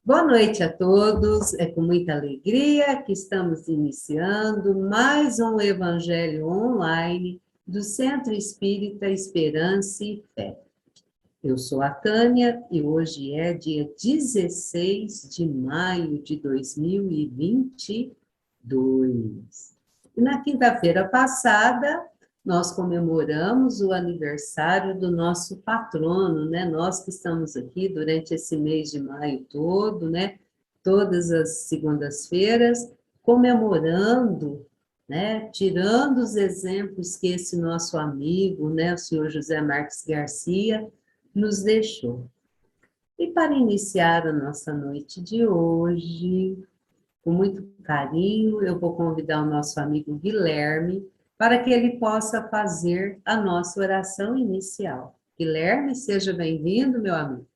Boa noite a todos. É com muita alegria que estamos iniciando mais um Evangelho online do Centro Espírita Esperança e Fé. Eu sou a Tânia e hoje é dia 16 de maio de 2022. E na quinta-feira passada, nós comemoramos o aniversário do nosso patrono, né? Nós que estamos aqui durante esse mês de maio todo, né? Todas as segundas-feiras, comemorando, né? Tirando os exemplos que esse nosso amigo, né? O senhor José Marques Garcia, nos deixou. E para iniciar a nossa noite de hoje, com muito carinho, eu vou convidar o nosso amigo Guilherme para que ele possa fazer a nossa oração inicial. Guilherme, seja bem-vindo, meu amigo.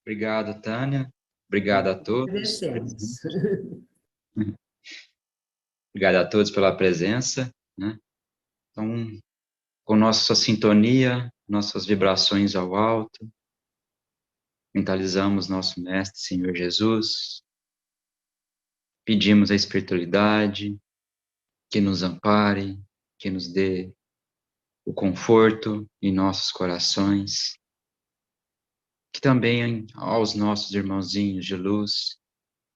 Obrigado, Tânia. Obrigado a todos. Agradecemos. Obrigado a todos pela presença, né? Então, com nossa sintonia, nossas vibrações ao alto, mentalizamos nosso Mestre, Senhor Jesus, pedimos a espiritualidade que nos ampare, que nos dê o conforto em nossos corações, que também aos nossos irmãozinhos de luz,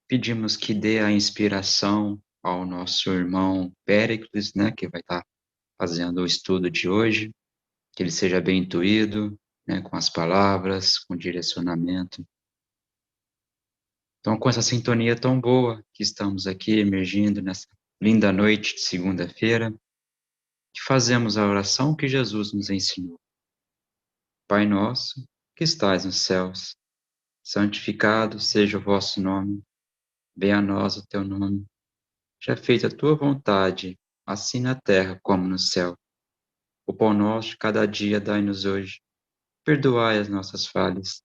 pedimos que dê a inspiração ao nosso irmão Péricles, né, que vai estar fazendo o estudo de hoje, que ele seja bem intuído, né, com as palavras, com direcionamento. Então, com essa sintonia tão boa que estamos aqui emergindo nessa linda noite de segunda-feira, que fazemos a oração que Jesus nos ensinou. Pai nosso, que estais nos céus, santificado seja o vosso nome, venha a nós o teu nome, seja feita a tua vontade, assim na terra como no céu. O pão nosso de cada dia dai-nos hoje. Perdoai as nossas falhas,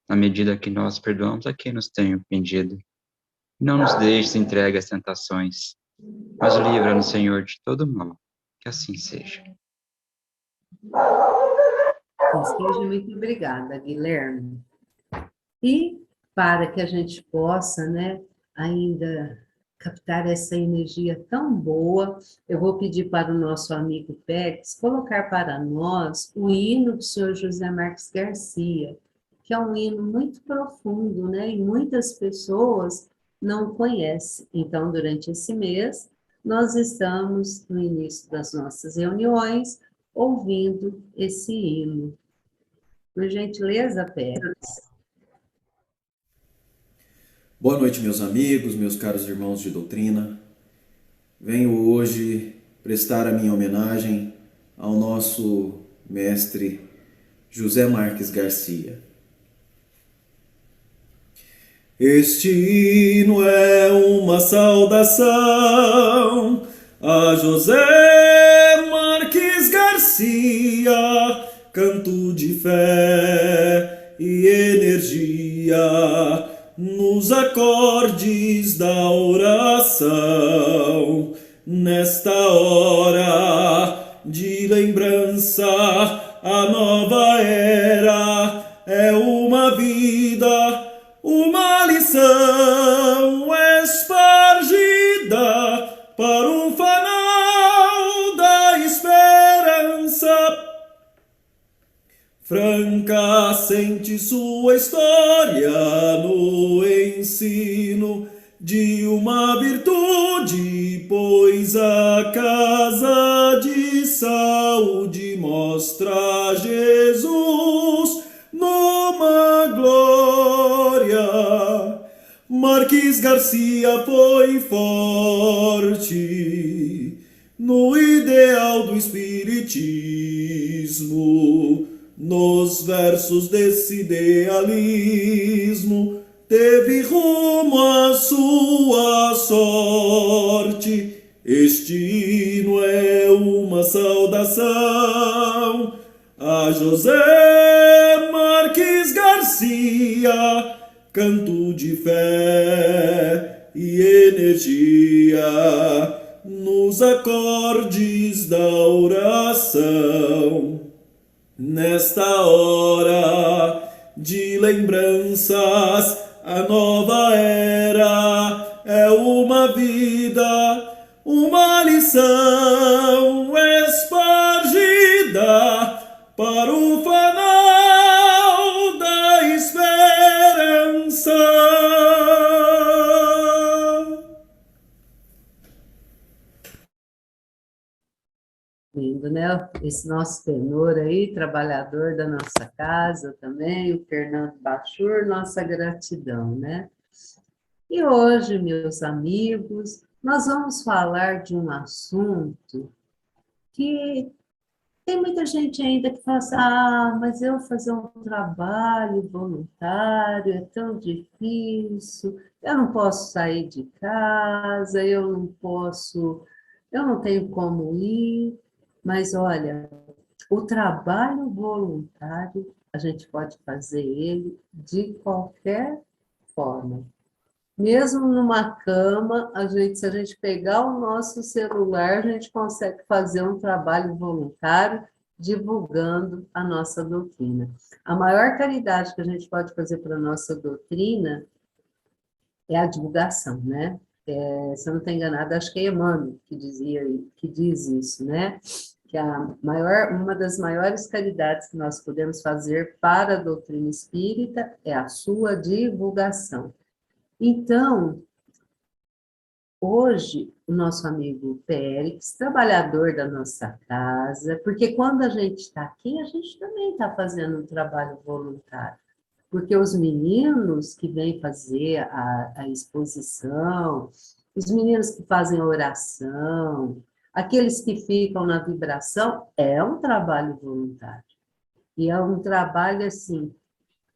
na medida que nós perdoamos a quem nos tem ofendido. Não nos deixes entregue às tentações, mas livra-nos, Senhor, de todo mal. Que assim seja. Seja muito obrigada, Guilherme. E para que a gente possa, né, ainda captar essa energia tão boa, eu vou pedir para o nosso amigo Pérez colocar para nós o hino do senhor José Marques Garcia, que é um hino muito profundo, né, e muitas pessoas não conhecem. Então, durante esse mês, nós estamos no início das nossas reuniões, ouvindo esse hino. Por gentileza, Pérez. Boa noite, meus amigos, meus caros irmãos de doutrina. Venho hoje prestar a minha homenagem ao nosso mestre José Marques Garcia. Este hino é uma saudação a José Marques Garcia, canto de fé e energia nos acordes da oração. Nesta hora de lembrança, a nova era é uma vida, uma lição espargida para um fanal da esperança. Franca sente sua história no ensino de uma virtude, pois a casa de saúde mostra Jesus numa glória. Marques Garcia foi forte no ideal do espiritismo. Nos versos desse idealismo, teve rumo à sua sorte. Este hino é uma saudação a José Marques Garcia, canto de fé e energia nos acordes da oração. Nesta hora de lembranças, a nova era é uma vida, uma lição espargida para o fanal da esperança. Lindo, né? Esse nosso tenor aí, trabalhador da nossa casa também, o Fernando Bachur, nossa gratidão, né? E hoje, meus amigos, nós vamos falar de um assunto que tem muita gente ainda que fala assim, mas eu fazer um trabalho voluntário é tão difícil, eu não posso sair de casa, eu não tenho como ir, mas olha, o trabalho voluntário, a gente pode fazer ele de qualquer forma. Mesmo numa cama, se a gente pegar o nosso celular, a gente consegue fazer um trabalho voluntário divulgando a nossa doutrina. A maior caridade que a gente pode fazer para a nossa doutrina é a divulgação, né? Se eu não estou enganada, acho que é Emmanuel que diz isso, né? Que uma das maiores caridades que nós podemos fazer para a doutrina espírita é a sua divulgação. Então, hoje, o nosso amigo Périx, trabalhador da nossa casa, porque quando a gente está aqui, a gente também está fazendo um trabalho voluntário, porque os meninos que vêm fazer a exposição, os meninos que fazem a oração, aqueles que ficam na vibração, é um trabalho voluntário. E é um trabalho, assim,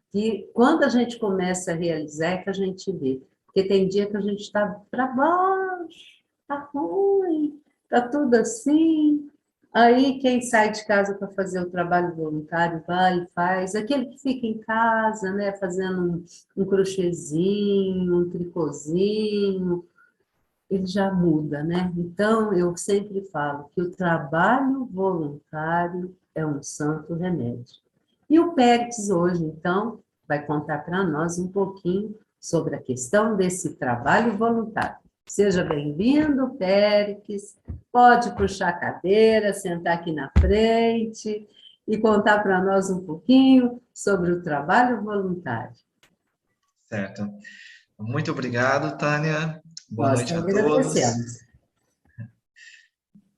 que quando a gente começa a realizar é que a gente vê. Porque tem dia que a gente está para baixo, está ruim, está tudo assim. Aí quem sai de casa para fazer o trabalho voluntário vai e faz. Aquele que fica em casa, né, fazendo um crochêzinho, um tricôzinho, ele já muda, né? Então, eu sempre falo que o trabalho voluntário é um santo remédio. E o Périx hoje, então, vai contar para nós um pouquinho sobre a questão desse trabalho voluntário. Seja bem-vindo, Périx. Pode puxar a cadeira, sentar aqui na frente e contar para nós um pouquinho sobre o trabalho voluntário. Certo. Muito obrigado, Tânia. Boa Nós noite a agradecemos. todos.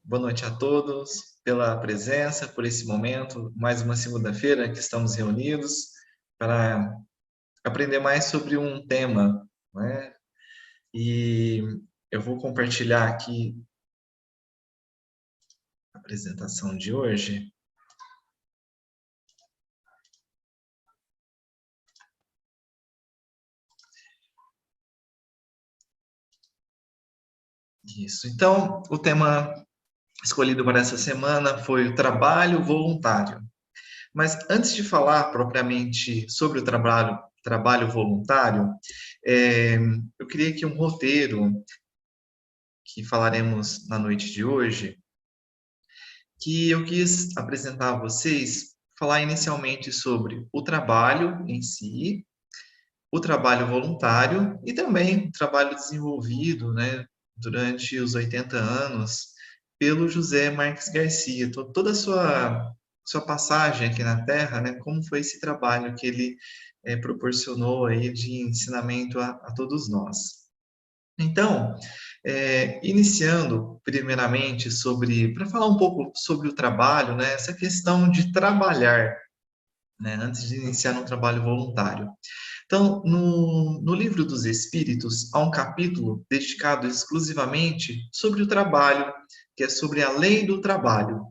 Boa noite a todos pela presença, por esse momento, mais uma segunda-feira que estamos reunidos para aprender mais sobre um tema, né? E eu vou compartilhar aqui a apresentação de hoje. Isso. Então, o tema escolhido para essa semana foi o trabalho voluntário. Mas antes de falar propriamente sobre o trabalho voluntário, eu queria que um roteiro que falaremos na noite de hoje, que eu quis apresentar a vocês, falar inicialmente sobre o trabalho em si, o trabalho voluntário e também o trabalho desenvolvido, né, durante os 80 anos pelo José Marques Garcia, toda a sua passagem aqui na Terra, né, como foi esse trabalho que ele proporcionou aí de ensinamento a todos nós. Então, iniciando primeiramente para falar um pouco sobre o trabalho, né, essa questão de trabalhar, né, antes de iniciar um trabalho voluntário. Então, no Livro dos Espíritos, há um capítulo dedicado exclusivamente sobre o trabalho, que é sobre a lei do trabalho.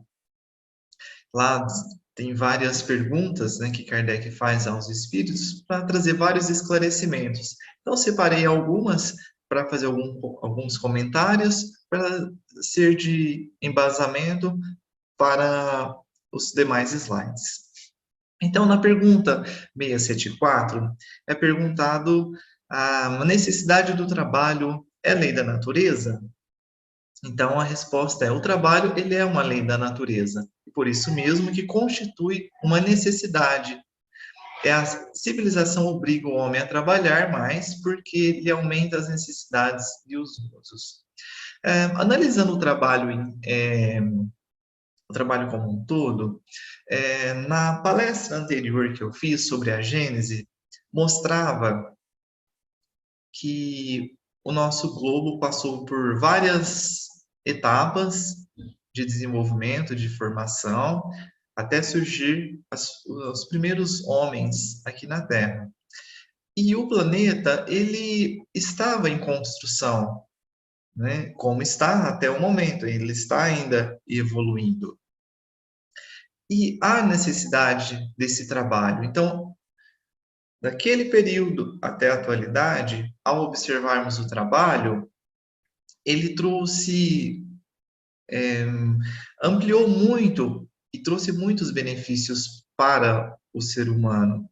Lá tem várias perguntas, né, que Kardec faz aos espíritos para trazer vários esclarecimentos. Então, separei algumas para fazer alguns comentários, para ser de embasamento para os demais slides. Então, na pergunta 674, é perguntado a necessidade do trabalho é lei da natureza? Então, a resposta é, o trabalho ele é uma lei da natureza, e por isso mesmo que constitui uma necessidade. A civilização obriga o homem a trabalhar mais porque ele aumenta as necessidades e os usos. Analisando o trabalho como um todo, na palestra anterior que eu fiz sobre a Gênese, mostrava que o nosso globo passou por várias etapas de desenvolvimento, de formação, até surgir os primeiros homens aqui na Terra. E o planeta, ele estava em construção, né? Como está até o momento, ele está ainda evoluindo. E há necessidade desse trabalho. Então, daquele período até a atualidade, ao observarmos o trabalho, ele ampliou muito e trouxe muitos benefícios para o ser humano,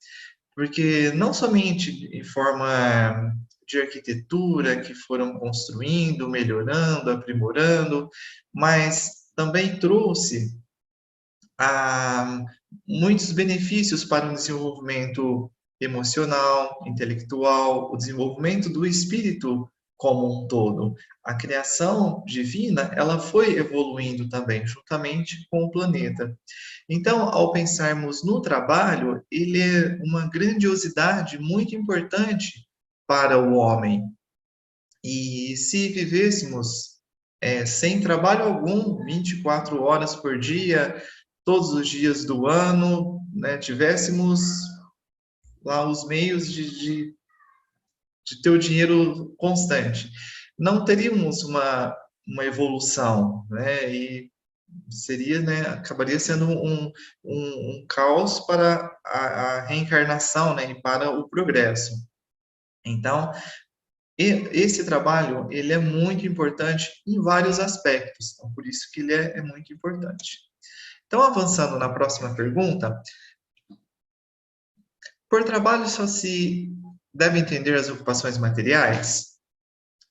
porque não somente em forma de arquitetura que foram construindo, melhorando, aprimorando, mas também trouxe muitos benefícios para o desenvolvimento emocional, intelectual, o desenvolvimento do espírito como um todo. A criação divina, ela foi evoluindo também, juntamente com o planeta. Então, ao pensarmos no trabalho, ele é uma grandiosidade muito importante para o homem. E se vivêssemos sem trabalho algum, 24 horas por dia, todos os dias do ano, né, tivéssemos lá os meios de ter o dinheiro constante, não teríamos uma evolução, né? E seria, né, acabaria sendo um caos para a reencarnação, né, e para o progresso. Então, esse trabalho, ele é muito importante em vários aspectos, então, por isso que ele é muito importante. Então, avançando na próxima pergunta, por trabalho só se deve entender as ocupações materiais?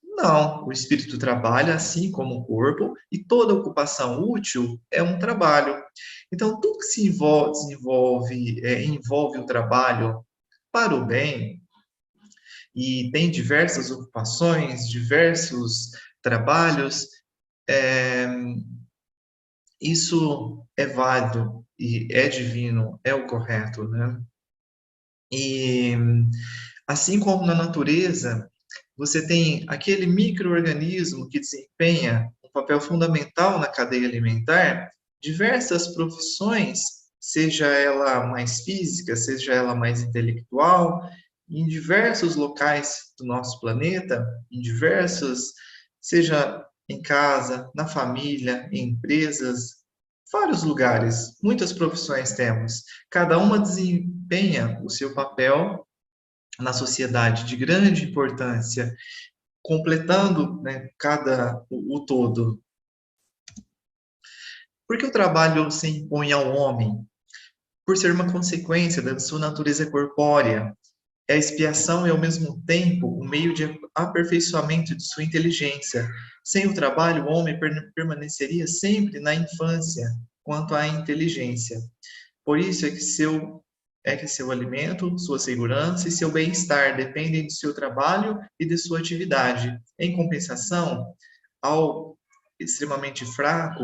Não, o espírito trabalha assim como o corpo e toda ocupação útil é um trabalho. Então, tudo que se envolve o trabalho para o bem, e tem diversas ocupações, diversos trabalhos, isso é válido e é divino, é o correto, né? E assim como na natureza, você tem aquele micro-organismo que desempenha um papel fundamental na cadeia alimentar, diversas profissões, seja ela mais física, seja ela mais intelectual, em diversos locais do nosso planeta, seja em casa, na família, em empresas, vários lugares, muitas profissões temos. Cada uma desempenha o seu papel na sociedade de grande importância, completando, né, o todo. Por que o trabalho se impõe ao homem? Por ser uma consequência da sua natureza corpórea. É a expiação e, ao mesmo tempo, o meio de aperfeiçoamento de sua inteligência. Sem o trabalho, o homem permaneceria sempre na infância, quanto à inteligência. Por isso é que seu alimento, sua segurança e seu bem-estar dependem do seu trabalho e de sua atividade. Em compensação, ao extremamente fraco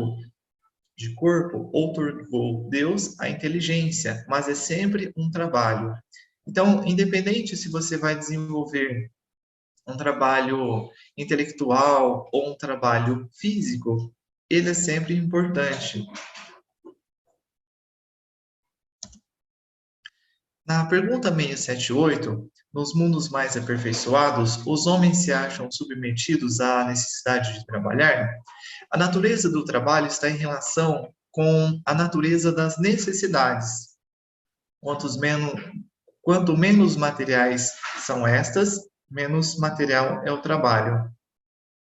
de corpo, outorgou Deus a inteligência, mas é sempre um trabalho. Então, independente se você vai desenvolver um trabalho intelectual ou um trabalho físico, ele é sempre importante. Na pergunta 678, nos mundos mais aperfeiçoados, os homens se acham submetidos à necessidade de trabalhar? A natureza do trabalho está em relação com a natureza das necessidades. Quanto menos materiais são estas, menos material é o trabalho.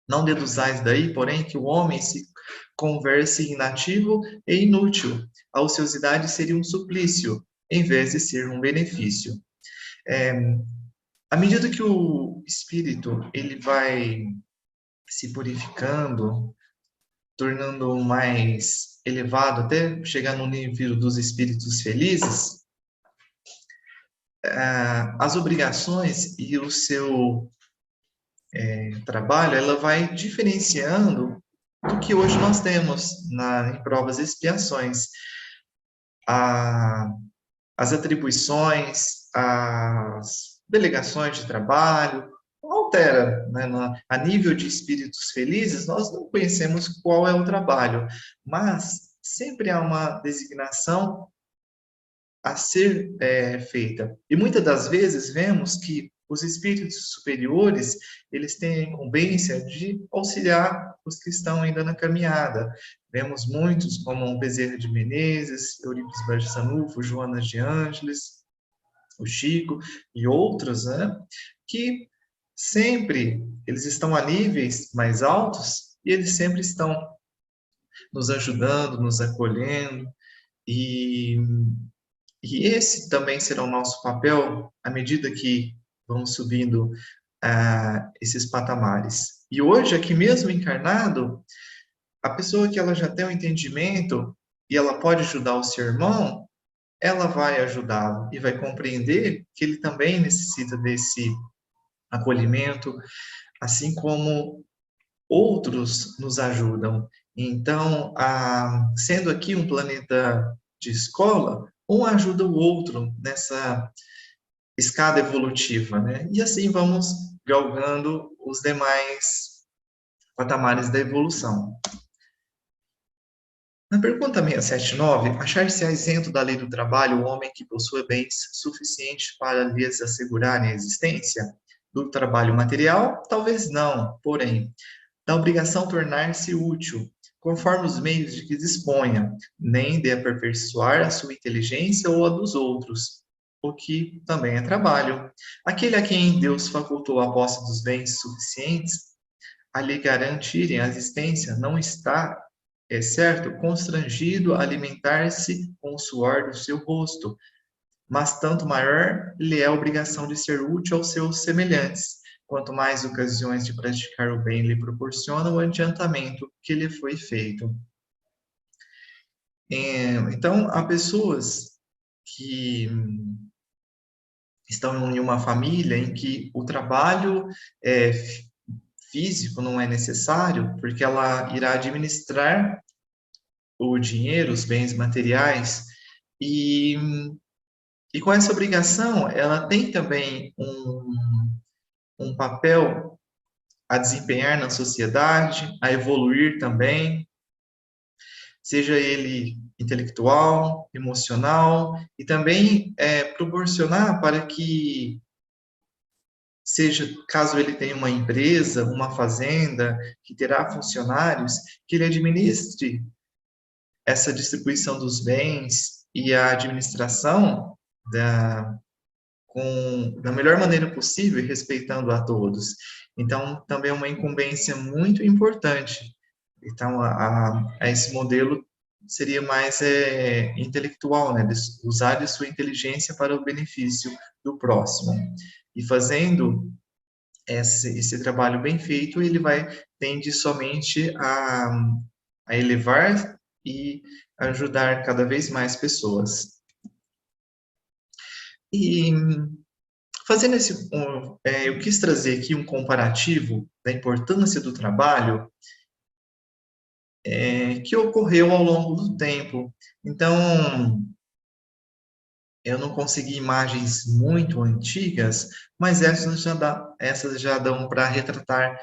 Não deduzais daí, porém, que o homem se converse inativo e inútil. A ociosidade seria um suplício, em vez de ser um benefício. À medida que o espírito ele vai se purificando, tornando mais elevado, até chegar no nível dos espíritos felizes, as obrigações e o seu trabalho, ela vai diferenciando do que hoje nós temos em provas e expiações. As atribuições, as delegações de trabalho, altera, né? A nível de espíritos felizes, nós não conhecemos qual é o trabalho, mas sempre há uma designação a ser feita. E muitas das vezes vemos que os espíritos superiores, eles têm a incumbência de auxiliar os que estão ainda na caminhada. Vemos muitos, como Bezerra de Menezes, Eurípides Barçanufo, Joana de Ângeles, o Chico e outros, né, que sempre eles estão a níveis mais altos e eles sempre estão nos ajudando, nos acolhendo, e esse também será o nosso papel à medida que vamos subindo esses patamares. E hoje, aqui mesmo encarnado, a pessoa que ela já tem um entendimento e ela pode ajudar o seu irmão, ela vai ajudá-lo e vai compreender que ele também necessita desse acolhimento, assim como outros nos ajudam. Então, sendo aqui um planeta de escola, um ajuda o outro nessa escada evolutiva, né? E assim vamos galgando os demais patamares da evolução. Na pergunta 679, achar-se isento da lei do trabalho o homem que possua bens suficientes para lhes assegurarem a existência? Do trabalho material? Talvez não, porém, da obrigação tornar-se útil, conforme os meios de que disponha, nem de aperfeiçoar a sua inteligência ou a dos outros, o que também é trabalho. Aquele a quem Deus facultou a posse dos bens suficientes a lhe garantirem a existência não está, é certo, constrangido a alimentar-se com o suor do seu rosto, mas tanto maior lhe é a obrigação de ser útil aos seus semelhantes, quanto mais ocasiões de praticar o bem lhe proporcionam o adiantamento que lhe foi feito. Então, há pessoas que estão em uma família em que o trabalho físico não é necessário, porque ela irá administrar o dinheiro, os bens materiais, e com essa obrigação, ela tem também um papel a desempenhar na sociedade, a evoluir também, seja ele intelectual, emocional, e também proporcionar para que, seja, caso ele tenha uma empresa, uma fazenda, que terá funcionários, que ele administre essa distribuição dos bens e a administração da melhor maneira possível, respeitando a todos. Então, também é uma incumbência muito importante. Então, esse modelo seria mais intelectual, né? De usar de sua inteligência para o benefício do próximo. E fazendo esse trabalho bem feito, ele tende somente a elevar e ajudar cada vez mais pessoas. E fazendo eu quis trazer aqui um comparativo da importância do trabalho que ocorreu ao longo do tempo. Então, eu não consegui imagens muito antigas, mas essas já dão para retratar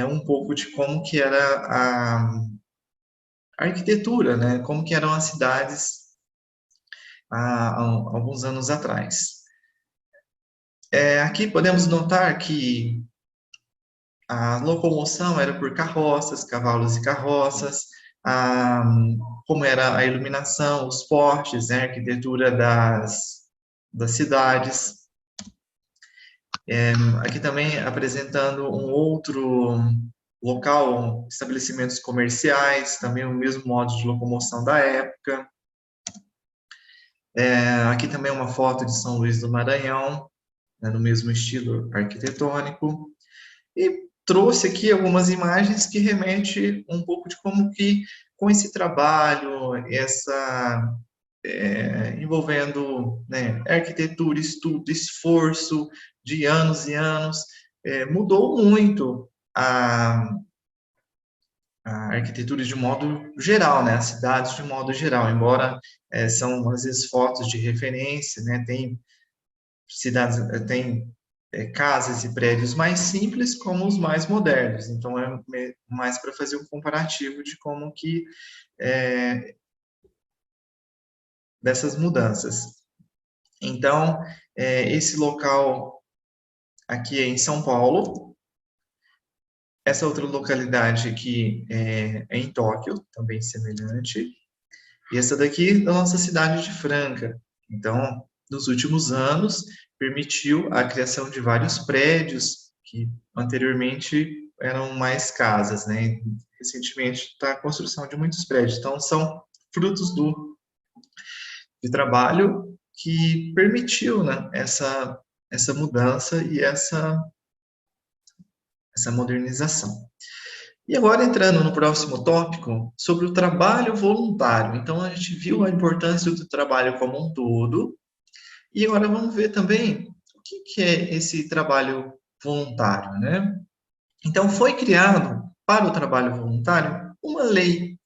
um pouco de como que era a arquitetura, né? Como que eram as cidades há alguns anos atrás. Aqui podemos notar que a locomoção era por carroças, cavalos e carroças, como era a iluminação, os portes, a arquitetura das cidades. Aqui também apresentando um outro local, estabelecimentos comerciais, também o mesmo modo de locomoção da época. Aqui também uma foto de São Luís do Maranhão, né, no mesmo estilo arquitetônico. E trouxe aqui algumas imagens que remetem um pouco de como que, com esse trabalho, envolvendo, né, arquitetura, estudo, esforço de anos e anos, mudou muito a arquitetura de modo geral, né, as cidades de modo geral, embora são, às vezes, fotos de referência, né, tem cidades, tem casas e prédios mais simples como os mais modernos, então é mais para fazer um comparativo de como que dessas mudanças. Então, esse local aqui é em São Paulo, essa outra localidade aqui é em Tóquio, também semelhante, e essa daqui da nossa cidade de Franca. Então, nos últimos anos, permitiu a criação de vários prédios que anteriormente eram mais casas, né? Recentemente está a construção de muitos prédios. Então, são frutos de trabalho que permitiu, né, essa mudança e essa modernização. E agora, entrando no próximo tópico, sobre o trabalho voluntário. Então, a gente viu a importância do trabalho como um todo, e agora vamos ver também o que é esse trabalho voluntário, né? Então, foi criado para o trabalho voluntário uma lei,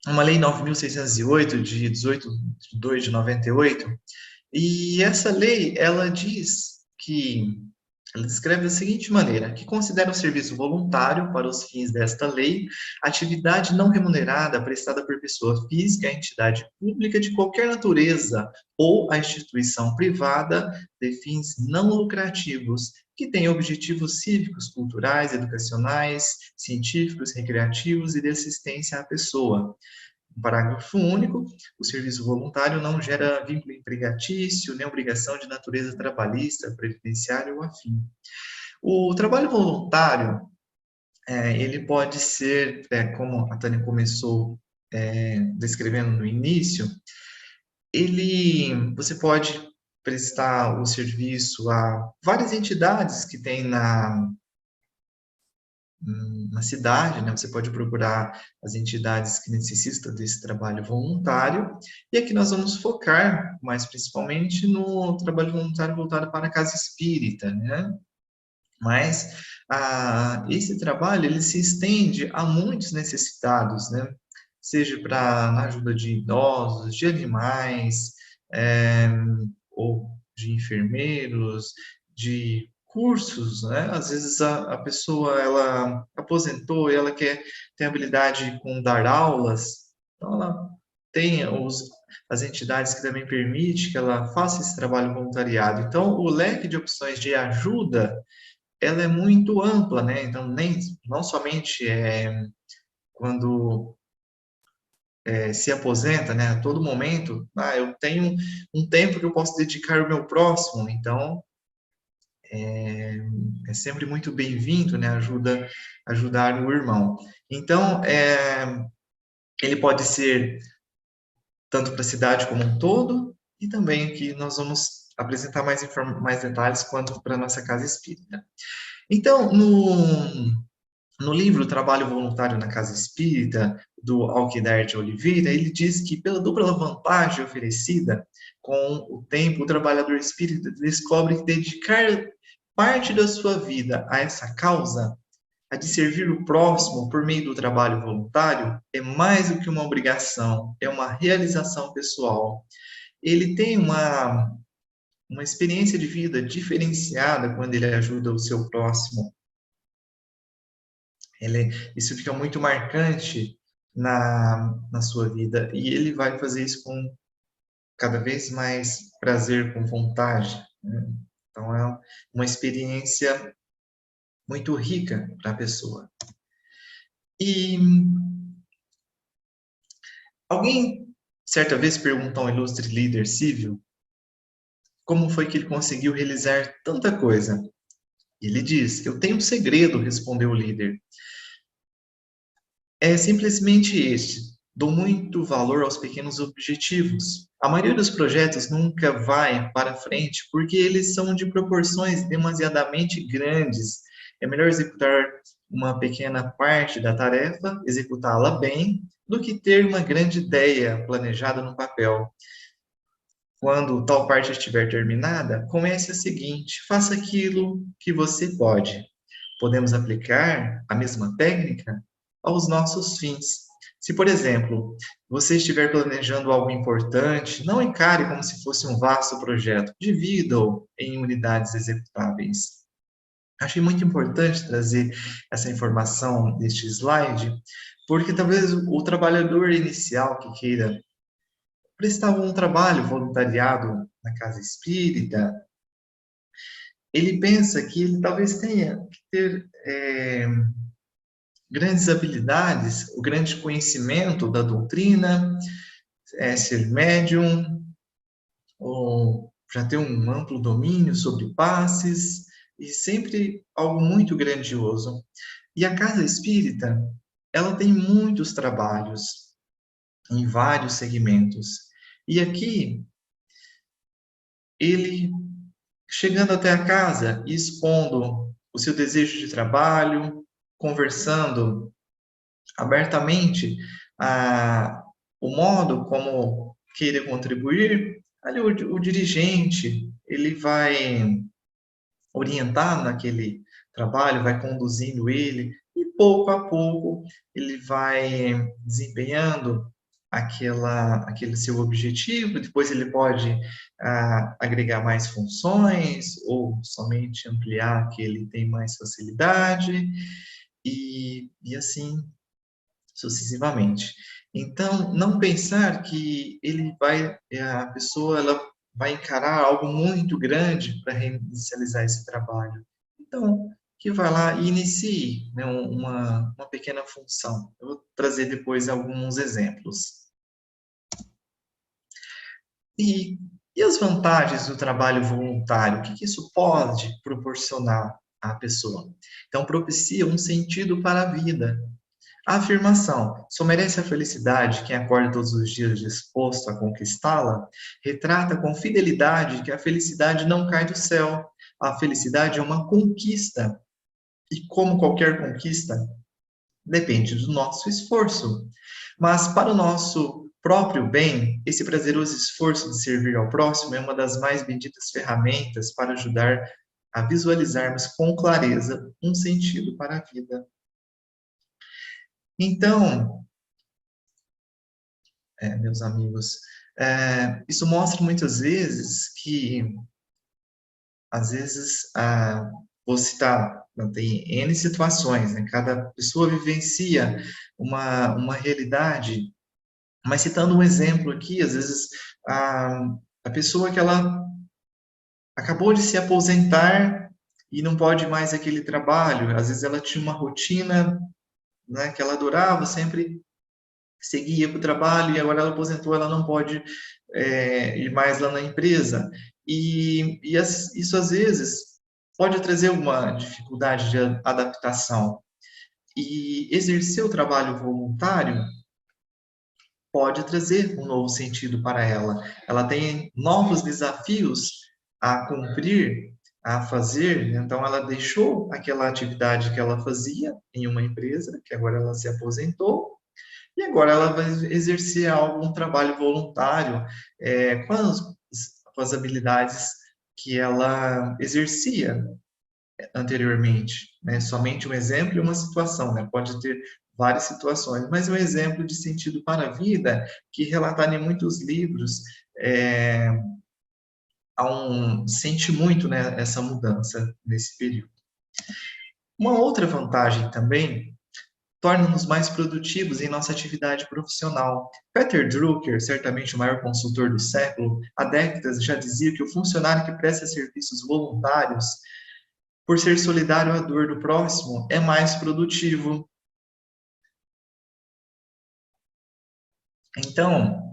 uma lei 9.608, de 18 de 2 de 98, e essa lei, ela diz que ela descreve da seguinte maneira, que considera o serviço voluntário, para os fins desta lei, atividade não remunerada prestada por pessoa física, entidade pública de qualquer natureza ou a instituição privada de fins não lucrativos, que tem objetivos cívicos, culturais, educacionais, científicos, recreativos e de assistência à pessoa. Parágrafo único, o serviço voluntário não gera vínculo empregatício, nem obrigação de natureza trabalhista, previdenciária ou afim. O trabalho voluntário, ele pode ser, como a Tânia começou descrevendo no início, você pode prestar o serviço a várias entidades que tem na cidade, né? Você pode procurar as entidades que necessitam desse trabalho voluntário, e aqui nós vamos focar mais principalmente no trabalho voluntário voltado para a casa espírita, né? Mas esse trabalho, ele se estende a muitos necessitados, né? Seja na ajuda de idosos, de animais, ou de enfermeiros, de cursos, né? Às vezes a pessoa, ela aposentou e ela quer ter habilidade com dar aulas, então ela tem as entidades que também permitem que ela faça esse trabalho voluntariado. Então, o leque de opções de ajuda, ela é muito ampla, né? Então, não somente quando se aposenta, né? A todo momento, eu tenho um tempo que eu posso dedicar ao meu próximo, então é sempre muito bem-vindo, né? Ajudar o irmão. Então, ele pode ser tanto para a cidade como um todo, e também aqui nós vamos apresentar mais detalhes quanto para a nossa casa espírita. Então, no livro Trabalho Voluntário na Casa Espírita, do Alquiдар de Oliveira, ele diz que pela dupla vantagem oferecida com o tempo, o trabalhador espírita descobre que dedicar parte da sua vida a essa causa, a de servir o próximo por meio do trabalho voluntário, é mais do que uma obrigação, é uma realização pessoal. Ele tem uma experiência de vida diferenciada quando ele ajuda o seu próximo. Isso fica muito marcante na sua vida, e ele vai fazer isso com cada vez mais prazer, com vontade, né? Então, é uma experiência muito rica para a pessoa. E alguém, certa vez, perguntou a um ilustre líder civil como foi que ele conseguiu realizar tanta coisa. E ele diz: eu tenho um segredo, respondeu o líder. É simplesmente este: dou muito valor aos pequenos objetivos. A maioria dos projetos nunca vai para frente porque eles são de proporções demasiadamente grandes. É melhor executar uma pequena parte da tarefa, executá-la bem, do que ter uma grande ideia planejada no papel. Quando tal parte estiver terminada, comece a seguinte: faça aquilo que você pode. Podemos aplicar a mesma técnica aos nossos fins. Se, por exemplo, você estiver planejando algo importante, não encare como se fosse um vasto projeto. Divida-o em unidades executáveis. Achei muito importante trazer essa informação neste slide, porque talvez o trabalhador inicial que queira prestar um trabalho voluntariado na casa espírita, ele pensa que ele talvez tenha que ter grandes habilidades, o grande conhecimento da doutrina, ser médium, ou já ter um amplo domínio sobre passes, e sempre algo muito grandioso. E a casa espírita, ela tem muitos trabalhos em vários segmentos. E aqui, ele chegando até a casa e expondo o seu desejo de trabalho, conversando abertamente o modo como queira contribuir, ali o dirigente, ele vai orientar naquele trabalho, vai conduzindo ele, e pouco a pouco ele vai desempenhando aquele seu objetivo, depois ele pode agregar mais funções, ou somente ampliar que ele tem mais facilidade, e assim sucessivamente. Então, não pensar que a pessoa ela vai encarar algo muito grande para reinicializar esse trabalho. Então, que vá lá e inicie, né, uma pequena função. Eu vou trazer depois alguns exemplos. E as vantagens do trabalho voluntário? O que isso pode proporcionar à pessoa? Então, propicia um sentido para a vida. A afirmação, só merece a felicidade quem acorda todos os dias disposto a conquistá-la, retrata com fidelidade que a felicidade não cai do céu. A felicidade é uma conquista. E como qualquer conquista, depende do nosso esforço. Mas para o nosso próprio bem, esse prazeroso esforço de servir ao próximo é uma das mais benditas ferramentas para ajudar a visualizarmos com clareza um sentido para a vida. Então, meus amigos, isso mostra muitas vezes que, às vezes, vou citar, tem N situações, né? Cada pessoa vivencia uma realidade, mas citando um exemplo aqui, às vezes, a pessoa que ela acabou de se aposentar e não pode mais aquele trabalho, às vezes ela tinha uma rotina, né, que ela adorava, sempre seguia para o trabalho e agora ela aposentou, ela não pode ir mais lá na empresa. Isso, às vezes, pode trazer uma dificuldade de adaptação. E exercer o trabalho voluntário pode trazer um novo sentido para ela. Ela tem novos desafios a cumprir, a fazer, então ela deixou aquela atividade que ela fazia em uma empresa, que agora ela se aposentou, e agora ela vai exercer um trabalho voluntário com as habilidades que ela exercia anteriormente. Né? Somente um exemplo e uma situação, né? Pode ter várias situações, mas um exemplo de sentido para a vida que relatado em muitos livros sente muito, né, essa mudança nesse período. Uma outra vantagem também torna-nos mais produtivos em nossa atividade profissional. Peter Drucker, certamente o maior consultor do século, há décadas já dizia que o funcionário que presta serviços voluntários, por ser solidário à dor do próximo, é mais produtivo. Então,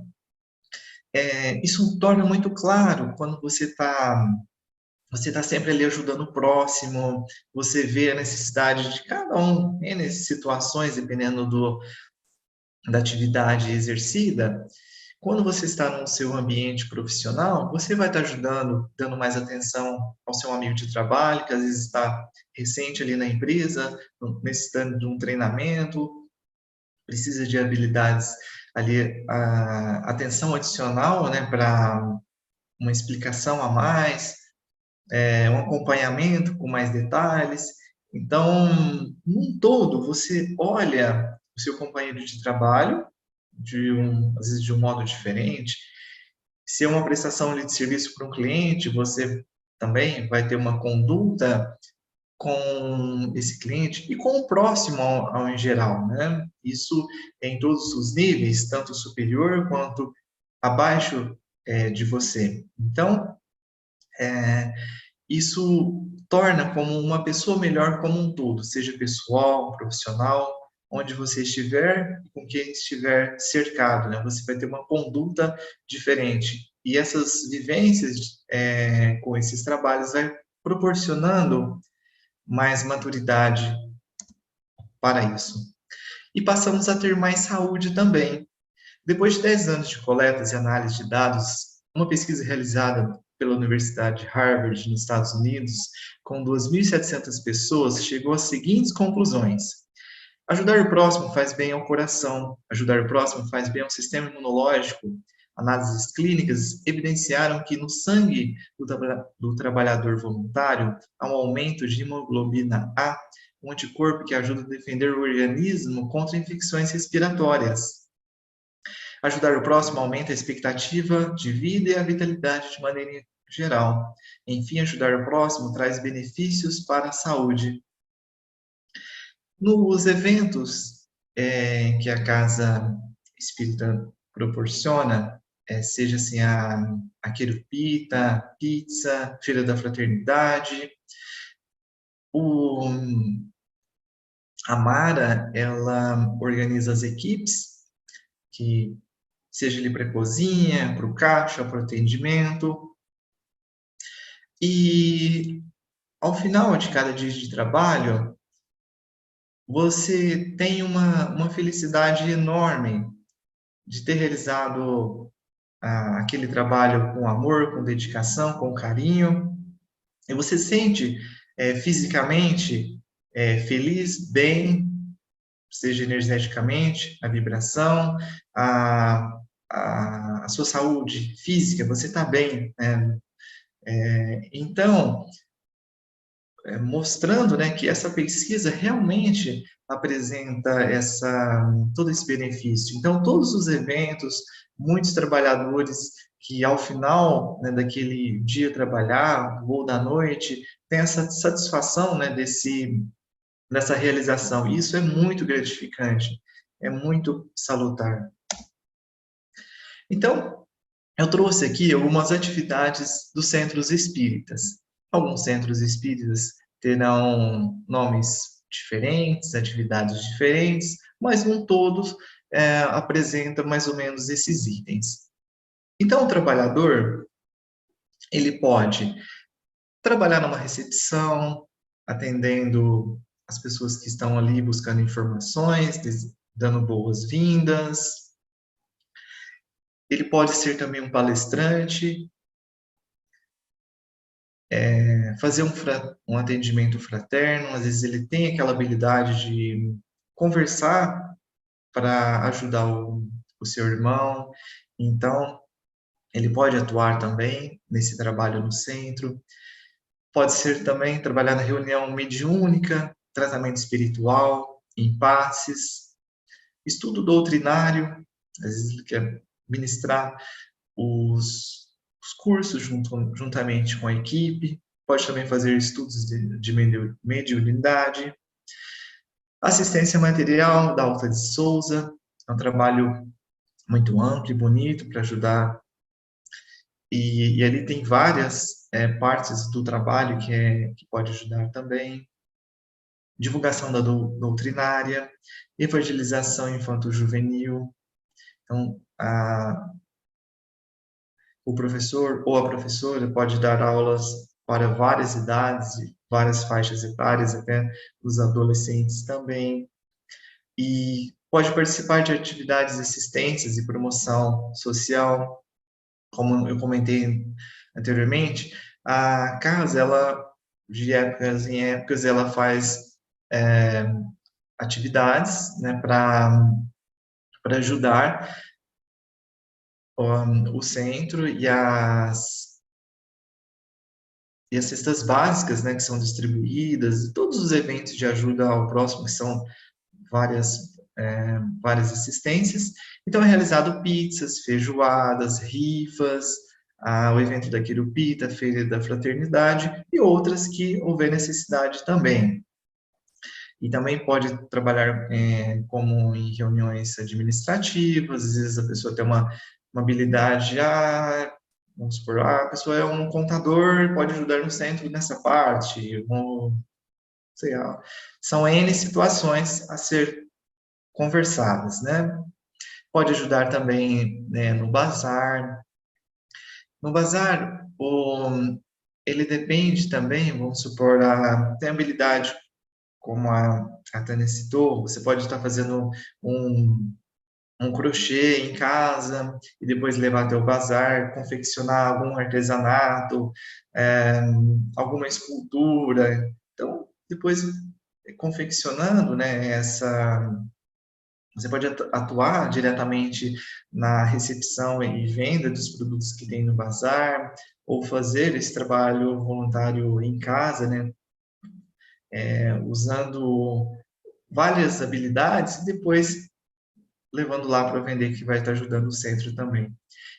isso torna muito claro quando você está sempre ali ajudando o próximo, você vê a necessidade de cada um, nessas situações, dependendo da atividade exercida. Quando você está no seu ambiente profissional, você vai estar ajudando, dando mais atenção ao seu amigo de trabalho, que às vezes está recente ali na empresa, necessitando de um treinamento, precisa de habilidades ali, atenção adicional, né, para uma explicação a mais, um acompanhamento com mais detalhes. Então, num todo, você olha o seu companheiro de trabalho às vezes de um modo diferente. Se é uma prestação ali de serviço para um cliente, você também vai ter uma conduta com esse cliente e com o próximo em geral, né? Isso em todos os níveis, tanto superior quanto abaixo de você. Então, isso torna como uma pessoa melhor como um todo, seja pessoal, profissional, onde você estiver, com quem estiver cercado, né? Você vai ter uma conduta diferente. E essas vivências com esses trabalhos vai proporcionando mais maturidade para isso. E passamos a ter mais saúde também. Depois de 10 anos de coletas e análise de dados, uma pesquisa realizada pela Universidade de Harvard, nos Estados Unidos, com 2.700 pessoas, chegou às seguintes conclusões. Ajudar o próximo faz bem ao coração, ajudar o próximo faz bem ao sistema imunológico. Análises clínicas evidenciaram que no sangue do trabalhador voluntário há um aumento de hemoglobina A, um anticorpo que ajuda a defender o organismo contra infecções respiratórias. Ajudar o próximo aumenta a expectativa de vida e a vitalidade de maneira geral. Enfim, ajudar o próximo traz benefícios para a saúde. Nos eventos que a Casa Espírita proporciona, seja assim a Querupita, Pizza, Feira da Fraternidade, a Mara, ela organiza as equipes, que seja ali para a cozinha, para o caixa, para o atendimento. E ao final de cada dia de trabalho, você tem uma felicidade enorme de ter realizado aquele trabalho com amor, com dedicação, com carinho. E você sente fisicamente feliz, bem, seja energeticamente, a vibração, a sua saúde física, você está bem, né? Então, mostrando, né, que essa pesquisa realmente apresenta todo esse benefício. Então, todos os eventos, muitos trabalhadores que ao final, né, daquele dia trabalhar ou da noite, tem essa satisfação, né, dessa realização. E isso é muito gratificante, é muito salutar. Então, eu trouxe aqui algumas atividades dos centros espíritas. Alguns centros espíritas terão nomes diferentes, atividades diferentes, mas um todos apresenta mais ou menos esses itens. Então, o trabalhador, ele pode trabalhar numa recepção, atendendo as pessoas que estão ali buscando informações, dando boas-vindas. Ele pode ser também um palestrante, fazer um atendimento fraterno, às vezes ele tem aquela habilidade de conversar para ajudar o seu irmão, então ele pode atuar também nesse trabalho no centro. Pode ser também trabalhar na reunião mediúnica, tratamento espiritual, em passes, estudo doutrinário, às vezes ele quer ministrar os cursos juntamente com a equipe, pode também fazer estudos de mediunidade, assistência material da Alta de Souza, é um trabalho muito amplo e bonito para ajudar, e ali tem várias partes do trabalho que pode ajudar também, divulgação da doutrinária, evangelização infanto-juvenil, então o professor ou a professora pode dar aulas para várias idades, várias faixas etárias, até os adolescentes também. E pode participar de atividades de assistências e promoção social. Como eu comentei anteriormente, a casa, de épocas em épocas, ela faz atividades, né, para para ajudar o centro e as cestas básicas, né, que são distribuídas, todos os eventos de ajuda ao próximo, que são várias assistências. Então, é realizado pizzas, feijoadas, rifas, o evento da Quirupita, a Feira da Fraternidade e outras que houver necessidade também. E também pode trabalhar como em reuniões administrativas, às vezes a pessoa tem uma habilidade, vamos supor, a pessoa é um contador, pode ajudar no centro nessa parte, sei lá, são N situações a ser conversadas, né? Pode ajudar também, né, no bazar. No bazar, ele depende também, vamos supor, tem habilidade, como a Tânia citou, você pode estar fazendo um crochê em casa e depois levar até o bazar, confeccionar algum artesanato, alguma escultura. Então, depois, confeccionando, né, você pode atuar diretamente na recepção e venda dos produtos que tem no bazar, ou fazer esse trabalho voluntário em casa, né, usando várias habilidades e depois levando lá para vender, que vai estar ajudando o centro também.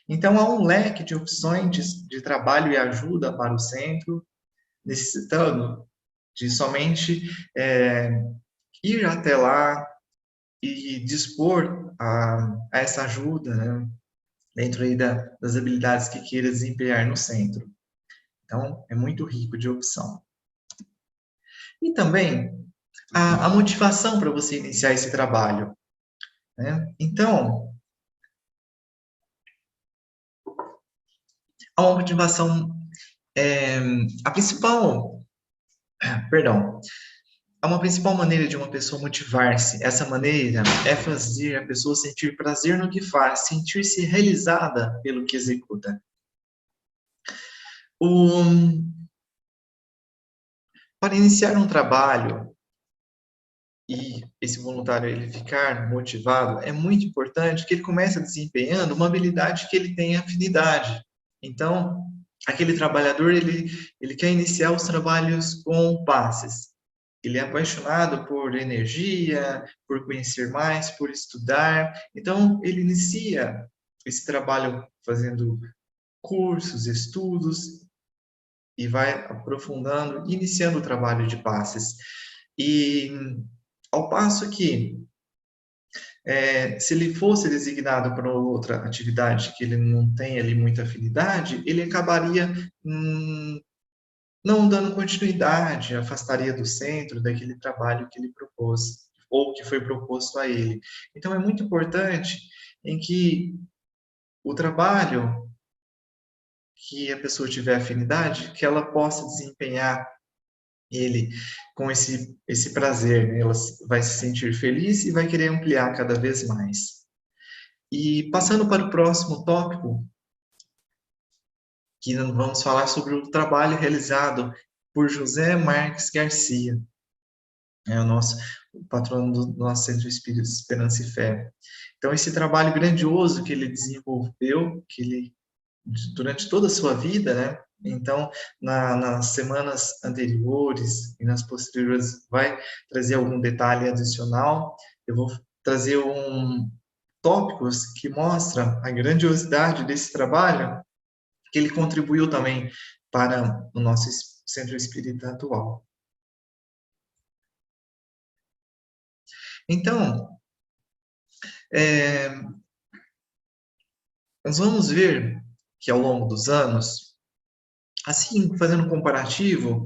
Então, há um leque de opções de trabalho e ajuda para o centro, necessitando de somente ir até lá e dispor a essa ajuda, né, dentro aí das habilidades que queira desempenhar no centro. Então, é muito rico de opção. E também a motivação para você iniciar esse trabalho, né? Então, há uma motivação, a principal, perdão, há uma principal maneira de uma pessoa motivar-se. Essa maneira é fazer a pessoa sentir prazer no que faz, sentir-se realizada pelo que executa. Para iniciar um trabalho e esse voluntário ele ficar motivado, é muito importante que ele comece desempenhando uma habilidade que ele tem afinidade. Então, aquele trabalhador, ele quer iniciar os trabalhos com passes. Ele é apaixonado por energia, por conhecer mais, por estudar. Então, ele inicia esse trabalho fazendo cursos, estudos, e vai aprofundando, iniciando o trabalho de passes. E ao passo que, se ele fosse designado para outra atividade que ele não tem ali muita afinidade, ele acabaria não dando continuidade, afastaria do centro daquele trabalho que ele propôs, ou que foi proposto a ele. Então, é muito importante em que o trabalho que a pessoa tiver afinidade, que ela possa desempenhar ele com esse prazer, né? Ela vai se sentir feliz e vai querer ampliar cada vez mais. E passando para o próximo tópico, que vamos falar sobre o trabalho realizado por José Marques Garcia, o patrono do nosso Centro Espírita Esperança e Fé. Então, esse trabalho grandioso que ele desenvolveu, durante toda a sua vida, né? Então, nas semanas anteriores e nas posteriores, vai trazer algum detalhe adicional. Eu vou trazer tópicos que mostram a grandiosidade desse trabalho, que ele contribuiu também para o nosso centro espírita atual. Então, nós vamos ver que ao longo dos anos, assim, fazendo um comparativo,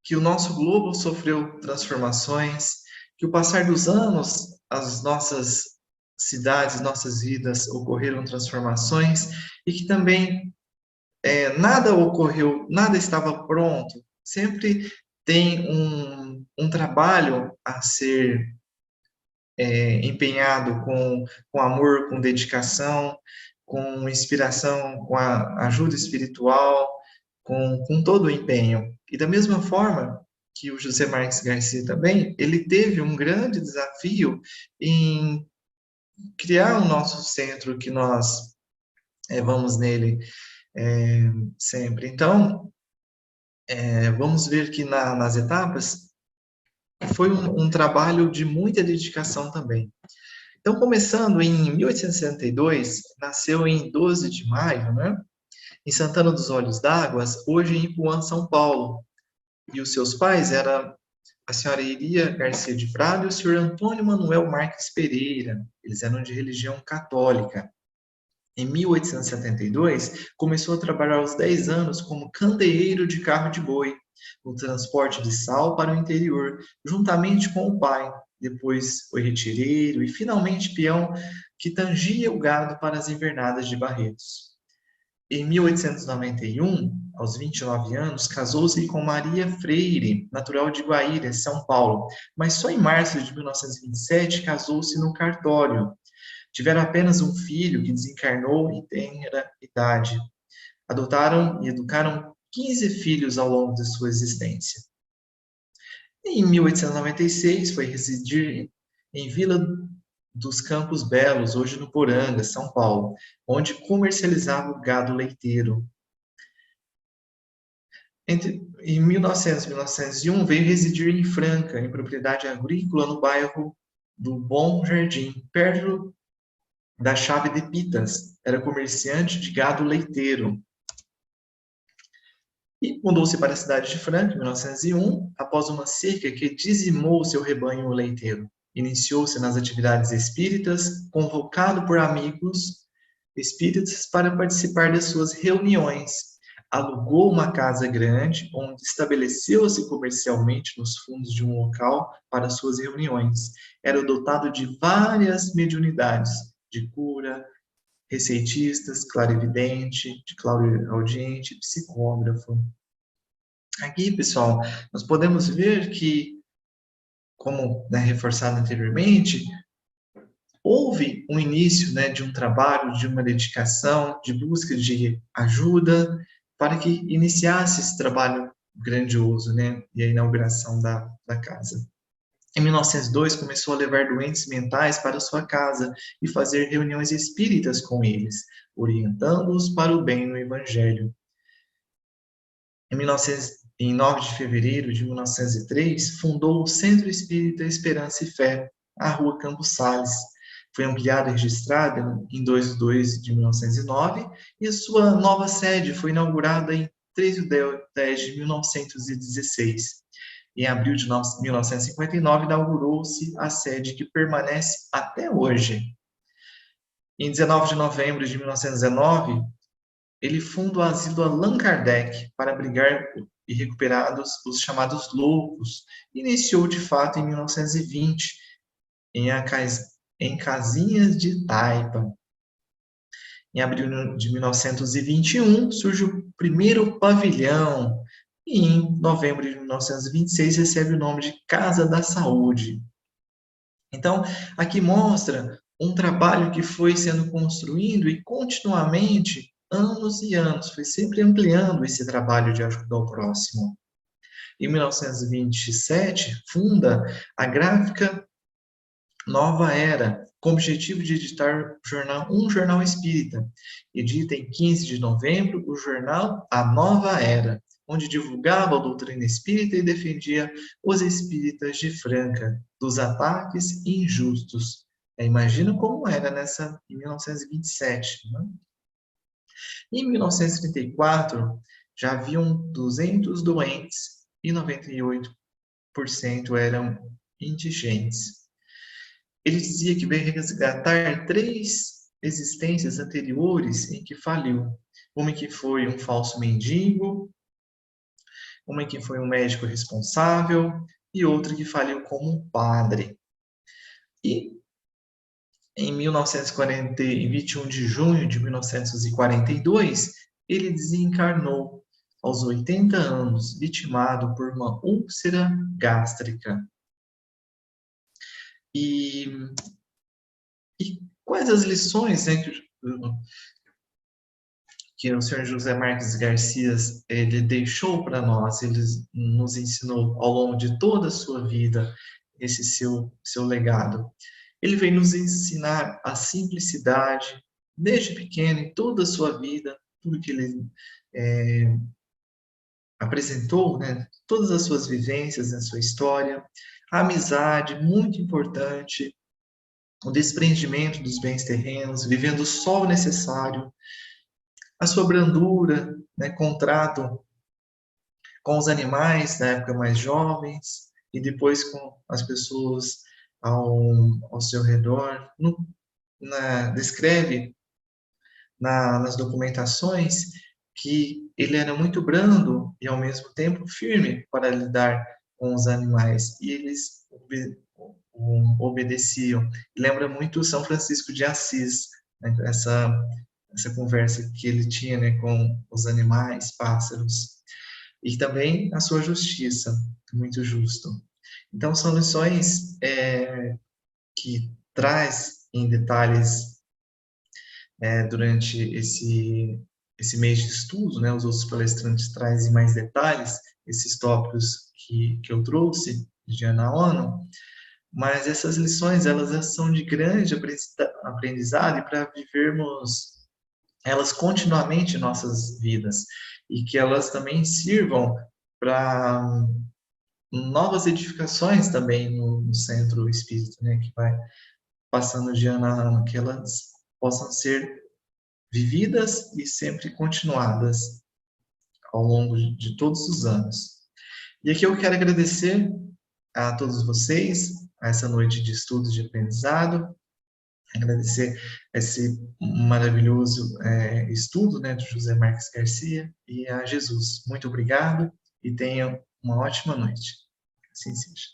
que o nosso globo sofreu transformações, que o passar dos anos, as nossas cidades, nossas vidas ocorreram transformações, e que também nada ocorreu, nada estava pronto, sempre tem um trabalho a ser empenhado com amor, com dedicação, com inspiração, com a ajuda espiritual, com todo o empenho. E da mesma forma, que o José Marques Garcia também, ele teve um grande desafio em criar o nosso centro, que nós vamos nele sempre. Então, vamos ver que nas etapas foi um trabalho de muita dedicação também. Então, começando em 1862, nasceu em 12 de maio, né, em Santana dos Olhos d'Água, hoje em Ipuã, São Paulo. E os seus pais eram a senhora Iria Garcia de Prado e o senhor Antônio Manuel Marques Pereira. Eles eram de religião católica. Em 1872, começou a trabalhar aos 10 anos como candeeiro de carro de boi, no transporte de sal para o interior, juntamente com o pai. Depois foi retireiro e finalmente peão que tangia o gado para as invernadas de Barretos. Em 1891, aos 29 anos, casou-se com Maria Freire, natural de Guaíra, São Paulo, mas só em março de 1927 casou-se no cartório. Tiveram apenas um filho que desencarnou em tenra idade. Adotaram e educaram 15 filhos ao longo de sua existência. Em 1896, foi residir em Vila dos Campos Belos, hoje no Poranga, São Paulo, onde comercializava o gado leiteiro. Em 1900 e 1901, veio residir em Franca, em propriedade agrícola no bairro do Bom Jardim, perto da Chave de Pitas. Era comerciante de gado leiteiro. E mudou-se para a cidade de Franca, em 1901, após uma seca que dizimou seu rebanho leiteiro. Iniciou-se nas atividades espíritas, convocado por amigos espíritas para participar das suas reuniões. Alugou uma casa grande, onde estabeleceu-se comercialmente nos fundos de um local para suas reuniões. Era dotado de várias mediunidades, de cura, receitistas, clarividente, de clareaudiente, psicógrafo. Aqui, pessoal, nós podemos ver que, como reforçado anteriormente, houve um início de um trabalho, de uma dedicação, de busca de ajuda, para que iniciasse esse trabalho grandioso, e a inauguração da casa. Em 1902, começou a levar doentes mentais para sua casa e fazer reuniões espíritas com eles, orientando-os para o bem no Evangelho. Em 9 de fevereiro de 1903, fundou o Centro Espírita Esperança e Fé, à Rua Campos Sales. Foi ampliada e registrada em 2 de 2 de 1909 e sua nova sede foi inaugurada em 3 de 10 de 1916. Em abril de 1959, inaugurou-se a sede que permanece até hoje. Em 19 de novembro de 1919, ele funda o asilo Allan Kardec para abrigar e recuperar os chamados loucos. Iniciou, de fato, em 1920, em Casinhas de Taipa. Em abril de 1921, surge o primeiro pavilhão, e em novembro de 1926 recebe o nome de Casa da Saúde. Então, aqui mostra um trabalho que foi sendo construído e continuamente, anos e anos, foi sempre ampliando esse trabalho de ajuda ao próximo. Em 1927, funda a Gráfica Nova Era, com o objetivo de editar um jornal espírita. Edita em 15 de novembro o jornal A Nova Era, onde divulgava a doutrina espírita e defendia os espíritas de Franca dos ataques injustos. Imagina como era em 1927. Né? Em 1934, já haviam 200 doentes e 98% eram indigentes. Ele dizia que veio resgatar 3 existências anteriores em que faliu. Uma em que foi um falso mendigo, uma em que foi um médico responsável e outra que faliu como um padre. E em 21 de junho de 1942, ele desencarnou aos 80 anos, vitimado por uma úlcera gástrica. E quais as lições que que o senhor José Marques Garcia ele deixou para nós, ele nos ensinou ao longo de toda a sua vida, esse seu legado. Ele veio nos ensinar a simplicidade, desde pequeno, em toda a sua vida, tudo que ele apresentou, né, todas as suas vivências na sua história, a amizade, muito importante, o desprendimento dos bens terrenos, vivendo só o necessário, a sua brandura, né, contrato com os animais na época mais jovens e depois com as pessoas ao seu redor. Descreve nas documentações que ele era muito brando e ao mesmo tempo firme para lidar com os animais e eles obedeciam. Lembra muito São Francisco de Assis, né, essa conversa que ele tinha, né, com os animais, pássaros, e também a sua justiça, muito justo. Então, são lições que traz em detalhes durante esse mês de estudo, né, os outros palestrantes trazem mais detalhes, esses tópicos que eu trouxe de Ana Ono, mas essas lições, elas são de grande aprendizado e para vivermos elas continuamente em nossas vidas e que elas também sirvam para novas edificações também no centro espírita, né, que vai passando de ano a ano, que elas possam ser vividas e sempre continuadas ao longo de todos os anos. E aqui eu quero agradecer a todos vocês, a essa noite de estudo de aprendizado, agradecer esse maravilhoso estudo, né, de José Marques Garcia e a Jesus. Muito obrigado e tenham uma ótima noite. Assim seja.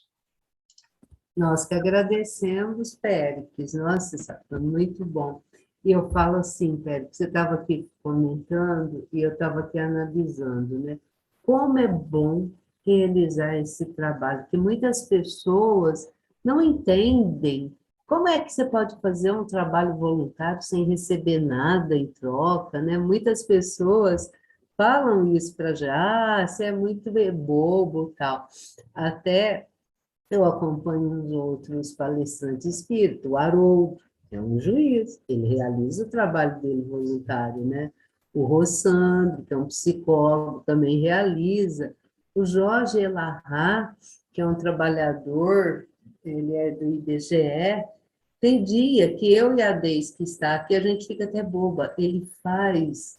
Nós que agradecemos, Péricles. Nossa, isso foi muito bom. E eu falo assim, Péricles, você estava aqui comentando e eu estava aqui analisando, né? Como é bom realizar esse trabalho, que muitas pessoas não entendem como é que você pode fazer um trabalho voluntário sem receber nada em troca, né? Muitas pessoas falam isso para já, você é muito bobo, tal. Até eu acompanho uns outros palestrantes espíritas, o Haroldo, que é um juiz, ele realiza o trabalho dele voluntário, né? O Rossandro, que é um psicólogo, também realiza. O Jorge Elahá, que é um trabalhador, ele é do IBGE, tem dia que eu e a Deise, que está aqui, a gente fica até boba, ele faz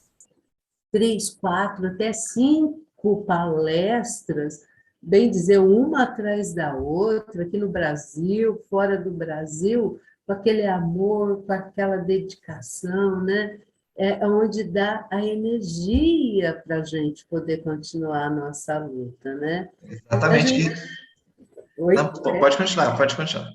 3, 4, até 5 palestras, bem dizer, uma atrás da outra, aqui no Brasil, fora do Brasil, com aquele amor, com aquela dedicação, né? É onde dá a energia para a gente poder continuar a nossa luta, né? Exatamente. Oi? Não, pode continuar, pode continuar.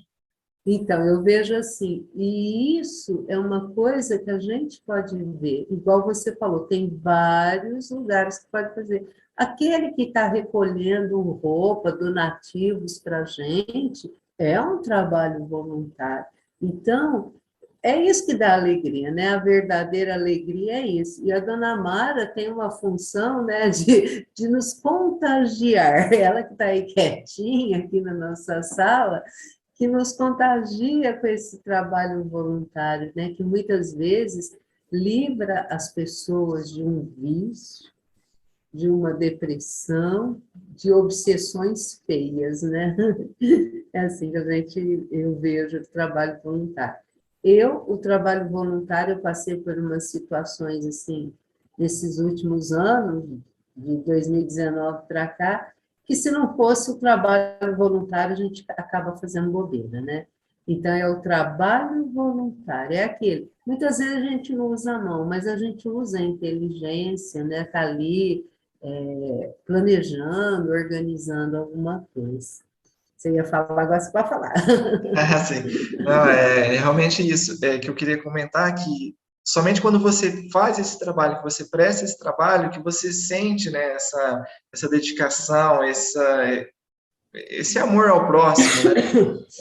Então, eu vejo assim, e isso é uma coisa que a gente pode ver, igual você falou, tem vários lugares que pode fazer. Aquele que está recolhendo roupa, donativos para a gente, é um trabalho voluntário. Então, é isso que dá alegria, né? A verdadeira alegria é isso. E a dona Mara tem uma função, né, de nos contagiar. Ela que está aí quietinha aqui na nossa sala, que nos contagia com esse trabalho voluntário, né? Que muitas vezes livra as pessoas de um vício, de uma depressão, de obsessões feias, né? É assim que eu vejo o trabalho voluntário. O trabalho voluntário, eu passei por umas situações assim, nesses últimos anos, de 2019 para cá, que se não fosse o trabalho voluntário, a gente acaba fazendo bobeira, né? Então, é o trabalho voluntário, é aquele. Muitas vezes a gente não usa a mão, mas a gente usa a inteligência, né? Está ali planejando, organizando alguma coisa. Você ia falar, agora você pode falar. Sim. Não, é realmente isso que eu queria comentar, que somente quando você faz esse trabalho, que você presta esse trabalho, que você sente, né, essa dedicação, esse amor ao próximo, né?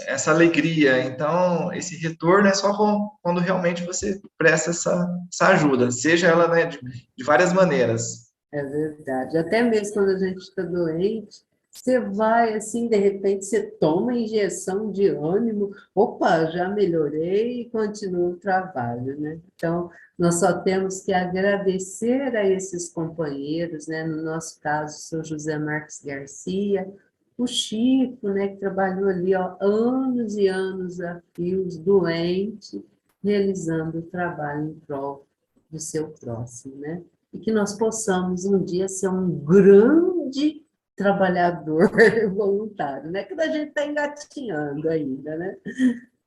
Essa alegria. Então, esse retorno é só quando realmente você presta essa ajuda, seja ela, né, de várias maneiras. É verdade. Até mesmo quando a gente está doente, você vai assim, de repente, você toma injeção de ânimo, opa, já melhorei e continua o trabalho, né? Então, nós só temos que agradecer a esses companheiros, né? No nosso caso, o Sr. José Marques Garcia, o Chico, né, que trabalhou ali, ó, anos e anos a fios, doente, realizando o trabalho em prol do seu próximo, né? E que nós possamos um dia ser um grande trabalhador voluntário, né? Que a gente está engatinhando ainda, né?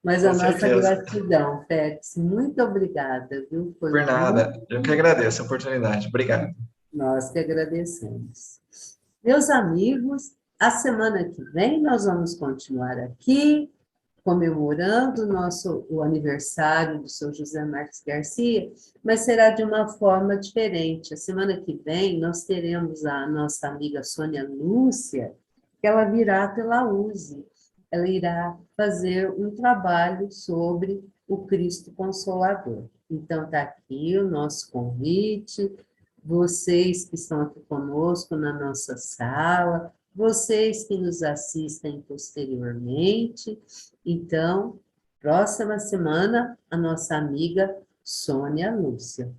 Mas Com a nossa certeza. gratidão, Félix, muito obrigada, viu? Foi Por nada. Eu que muito, agradeço a oportunidade. Obrigado. nós que agradecemos. Meus amigos, a semana que vem nós vamos continuar aqui, comemorando o aniversário do Sr. José Marques Garcia, mas será de uma forma diferente. A semana que vem nós teremos a nossa amiga Sônia Lúcia, que ela virá pela USE. Ela irá fazer um trabalho sobre o Cristo Consolador. Então, está aqui o nosso convite, vocês que estão aqui conosco na nossa sala, vocês que nos assistem posteriormente. Então, próxima semana, a nossa amiga Sônia Lúcia.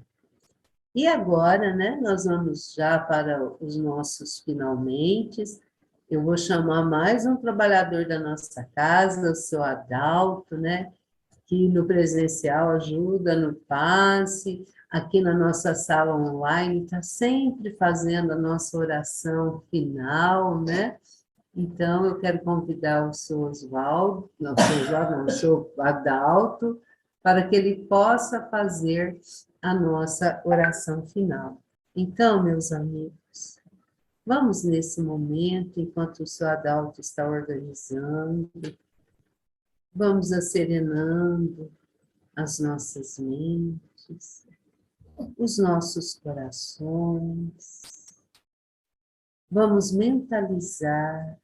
E agora, né, nós vamos já para os nossos finalmente. Eu vou chamar mais um trabalhador da nossa casa, o seu Adalto, né, que no presencial ajuda no passe, aqui na nossa sala online, está sempre fazendo a nossa oração final, né? Então, eu quero convidar o senhor Oswaldo, não, o senhor Adalto, para que ele possa fazer a nossa oração final. Então, meus amigos, vamos nesse momento, enquanto o senhor Adalto está organizando, vamos acerenando as nossas mentes, os nossos corações, vamos mentalizar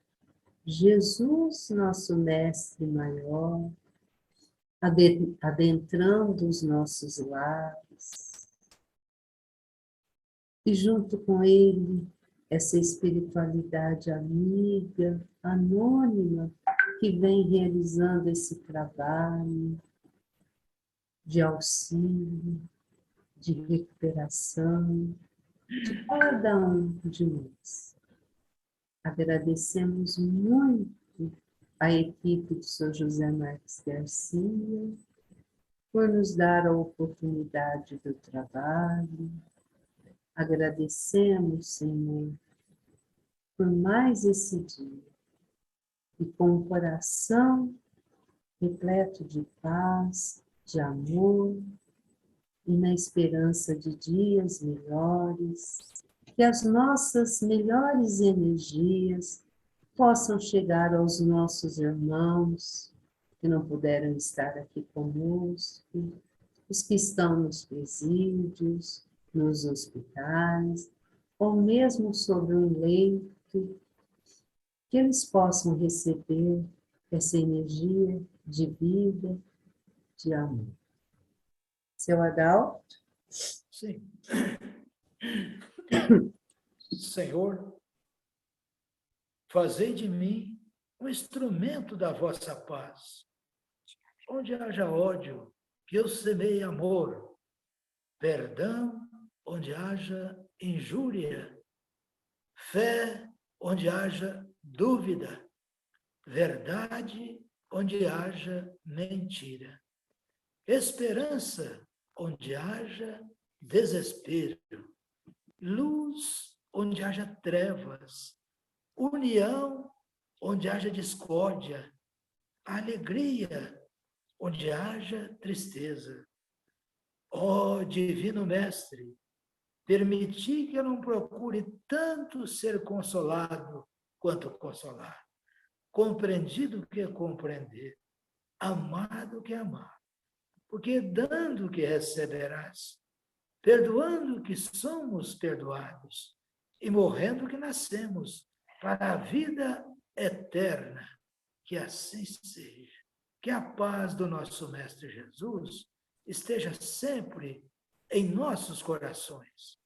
Jesus, nosso mestre maior, adentrando os nossos lares, e junto com ele, essa espiritualidade amiga, anônima, que vem realizando esse trabalho de auxílio, de recuperação de cada um de nós. Agradecemos muito a equipe do Sr. José Marques Garcia por nos dar a oportunidade do trabalho. Agradecemos, Senhor, por mais esse dia e com o coração repleto de paz, de amor e na esperança de dias melhores, que as nossas melhores energias possam chegar aos nossos irmãos que não puderam estar aqui conosco, os que estão nos presídios, nos hospitais, ou mesmo sobre um leito, que eles possam receber essa energia de vida, de amor. Seu Adalto? Sim. Senhor, fazei de mim um instrumento da vossa paz. Onde haja ódio, que eu semeie amor. Perdão, onde haja injúria. Fé, onde haja dúvida. Verdade, onde haja mentira. Esperança, onde haja desespero. Luz, onde haja trevas. União, onde haja discórdia. Alegria, onde haja tristeza. Ó Divino Mestre, permiti que eu não procure tanto ser consolado quanto consolar. Compreendido que é compreender. Amado que é amar. Porque dando que receberás. Perdoando que somos perdoados. E morrendo que nascemos para a vida eterna. Que assim seja. Que a paz do nosso Mestre Jesus esteja sempre em nossos corações.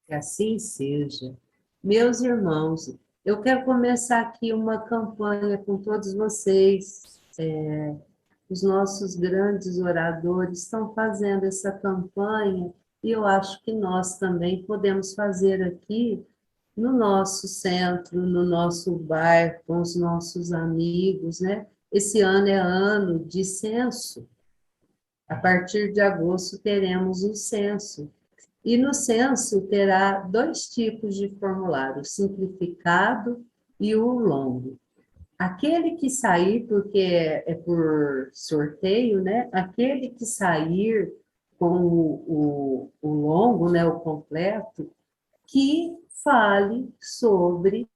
Que assim seja. Meus irmãos, eu quero começar aqui uma campanha com todos vocês. Os nossos grandes oradores estão fazendo essa campanha e eu acho que nós também podemos fazer aqui no nosso centro, no nosso bairro, com os nossos amigos, né? Esse ano é ano de censo. A partir de agosto teremos o censo. E no censo terá 2 tipos de formulário, o simplificado e o longo. Aquele que sair, porque é por sorteio, né? Aquele que sair com o longo, né? O completo, que fale sobre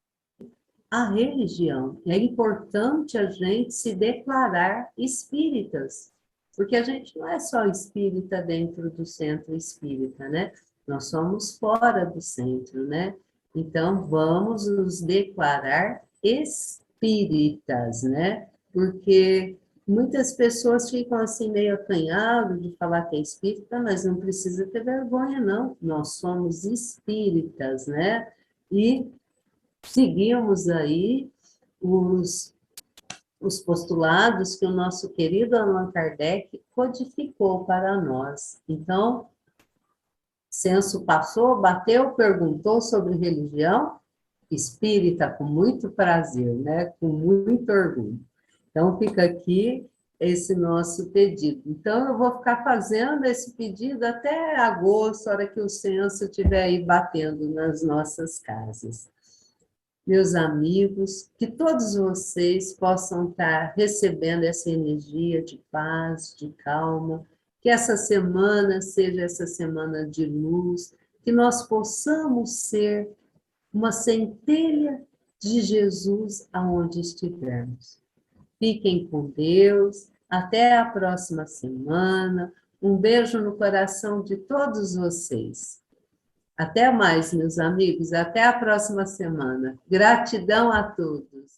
a religião. É importante a gente se declarar espíritas, porque a gente não é só espírita dentro do centro espírita, né? Nós somos fora do centro, né? Então, vamos nos declarar espíritas, né? Porque muitas pessoas ficam assim meio acanhadas de falar que é espírita, mas não precisa ter vergonha, não. Nós somos espíritas, né? E seguimos aí os postulados que o nosso querido Allan Kardec codificou para nós. Então, censo passou, bateu, perguntou sobre religião, espírita, com muito prazer, né? Com muito orgulho. Então, fica aqui esse nosso pedido. Então, eu vou ficar fazendo esse pedido até agosto, a hora que o censo estiver aí batendo nas nossas casas. Meus amigos, que todos vocês possam estar recebendo essa energia de paz, de calma, que essa semana seja essa semana de luz, que nós possamos ser uma centelha de Jesus aonde estivermos. Fiquem com Deus, até a próxima semana, um beijo no coração de todos vocês. Até mais, meus amigos. Até a próxima semana. Gratidão a todos.